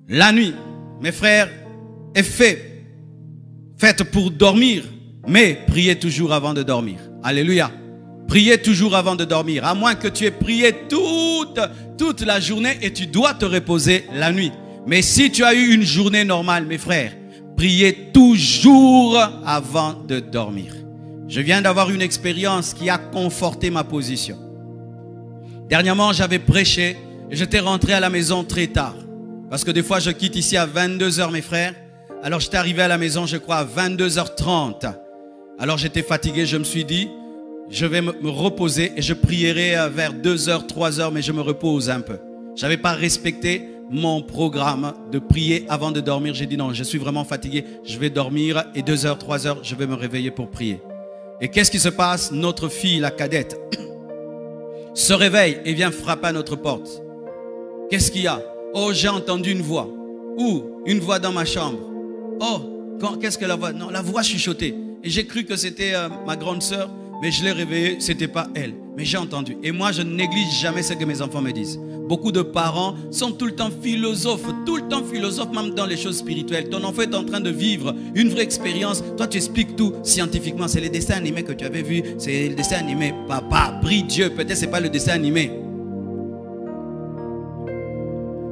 La nuit, mes frères, est faite pour dormir, mais priez toujours avant de dormir. Alléluia. Priez toujours avant de dormir, à moins que tu aies prié toute la journée et tu dois te reposer la nuit. Mais si tu as eu une journée normale, mes frères, priez toujours avant de dormir. Je viens d'avoir une expérience qui a conforté ma position. Dernièrement, j'avais prêché et j'étais rentré à la maison très tard. Parce que des fois, je quitte ici à 22 h, mes frères. Alors, j'étais arrivé à la maison, je crois, à 22 h 30. Alors, j'étais fatigué, je me suis dit, je vais me reposer et je prierai vers 2 h, 3 h, mais je me repose un peu. Je n'avais pas respecté mon programme de prier avant de dormir. J'ai dit non, je suis vraiment fatigué, je vais dormir et 2 h, 3 h, je vais me réveiller pour prier. Et qu'est-ce qui se passe? Notre fille, la cadette, se réveille et vient frapper à notre porte. Qu'est-ce qu'il y a? Oh, j'ai entendu une voix. Où? Une voix dans ma chambre. Oh, qu'est-ce que la voix? Non, la voix chuchotait. Et j'ai cru que c'était ma grande sœur, mais je l'ai réveillée, ce n'était pas elle. Mais j'ai entendu. Et moi, je ne néglige jamais ce que mes enfants me disent. Beaucoup de parents sont tout le temps philosophes, même dans les choses spirituelles. Ton enfant est en train de vivre une vraie expérience. Toi, tu expliques tout scientifiquement. C'est les dessins animés que tu avais vus. C'est le dessin animé. Papa, prie Dieu. Peut-être ce n'est pas le dessin animé.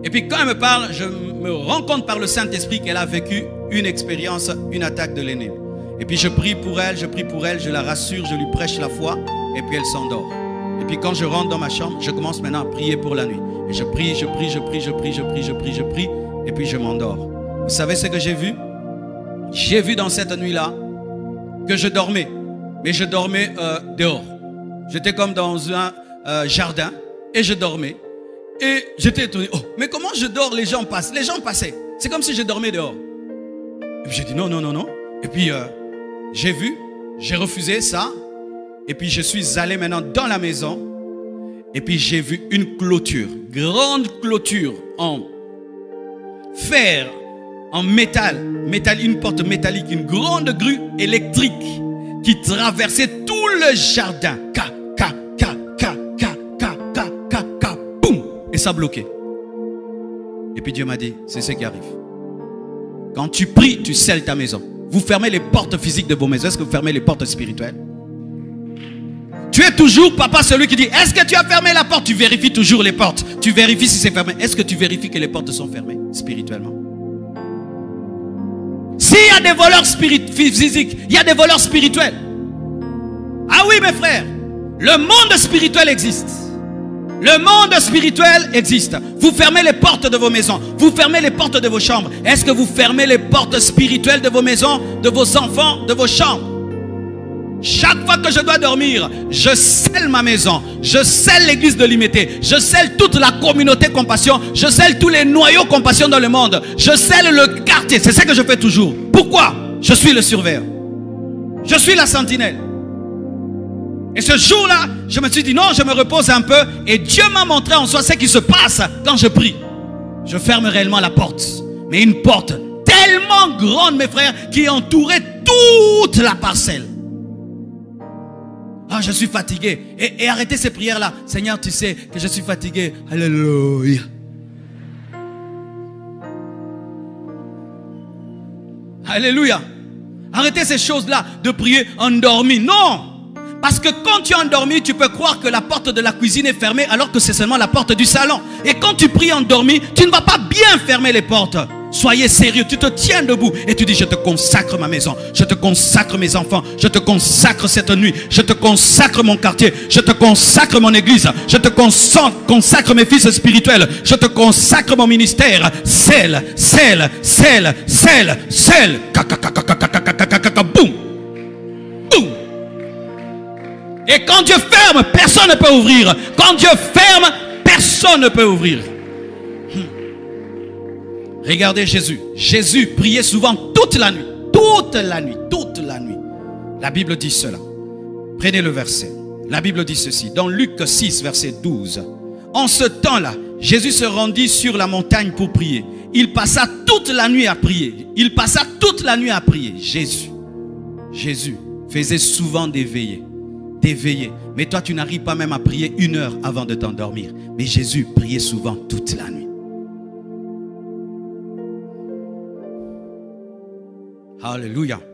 Et puis quand elle me parle, je me rends compte par le Saint-Esprit qu'elle a vécu une expérience, une attaque de l'ennemi. Et puis je prie pour elle, je la rassure, je lui prêche la foi. Et puis elle s'endort. Et puis quand je rentre dans ma chambre, je commence maintenant à prier pour la nuit. Et je prie. Et puis je m'endors. Vous savez ce que j'ai vu? J'ai vu dans cette nuit-là que je dormais. Mais je dormais dehors. J'étais comme dans un jardin. Et je dormais. Et j'étais étonné. Oh, mais comment je dors? Les gens passent. Les gens passaient. C'est comme si je dormais dehors. Et puis j'ai dit non. Et puis j'ai vu, j'ai refusé ça. Et puis je suis allé maintenant dans la maison. Et puis j'ai vu une clôture, grande clôture en fer, en métal, une porte métallique, une grande grue électrique qui traversait tout le jardin. Boum! Et ça bloquait. Et puis Dieu m'a dit, c'est ce qui arrive. Quand tu pries, tu scelles ta maison. Vous fermez les portes physiques de vos maisons. Est-ce que vous fermez les portes spirituelles? Tu es toujours, papa, celui qui dit, est-ce que tu as fermé la porte? Tu vérifies toujours les portes. Tu vérifies si c'est fermé. Est-ce que tu vérifies que les portes sont fermées spirituellement? S'il y a des voleurs physiques, il y a des voleurs spirituels. Ah oui, mes frères, le monde spirituel existe. Le monde spirituel existe. Vous fermez les portes de vos maisons. Vous fermez les portes de vos chambres. Est-ce que vous fermez les portes spirituelles de vos maisons, de vos enfants, de vos chambres? Chaque fois que je dois dormir, je scelle ma maison. Je scelle l'église de l'Imité. Je scelle toute la communauté compassion. Je scelle tous les noyaux compassion dans le monde. Je scelle le quartier. C'est ça que je fais toujours. Pourquoi? Je suis le surveillant. Je suis la sentinelle. Et ce jour-là, je me suis dit non, je me repose un peu. Et Dieu m'a montré en soi ce qui se passe quand je prie. Je ferme réellement la porte. Mais une porte tellement grande, mes frères, qui entourait toute la parcelle. Ah, je suis fatigué. Et arrêtez ces prières-là. Seigneur, tu sais que je suis fatigué. Alléluia. Alléluia. Arrêtez ces choses-là de prier endormi. Non. Parce que quand tu es endormi, tu peux croire que la porte de la cuisine est fermée alors que c'est seulement la porte du salon. Et quand tu pries endormi, tu ne vas pas bien fermer les portes. Soyez sérieux, tu te tiens debout et tu dis je te consacre ma maison, je te consacre mes enfants, je te consacre cette nuit, je te consacre mon quartier, je te consacre mon église, je te consacre mes fils spirituels, je te consacre mon ministère. Scelle. Boum. Boum. Et quand Dieu ferme, personne ne peut ouvrir. Quand Dieu ferme, personne ne peut ouvrir. Regardez Jésus. Jésus priait souvent toute la nuit. Toute la nuit. Toute la nuit. La Bible dit cela. Prenez le verset. La Bible dit ceci. Dans Luc 6, verset 12. En ce temps-là, Jésus se rendit sur la montagne pour prier. Il passa toute la nuit à prier. Il passa toute la nuit à prier. Jésus faisait souvent des veillées. Des veillées. Mais toi, tu n'arrives pas même à prier 1 heure avant de t'endormir. Mais Jésus priait souvent toute la nuit. Alléluia.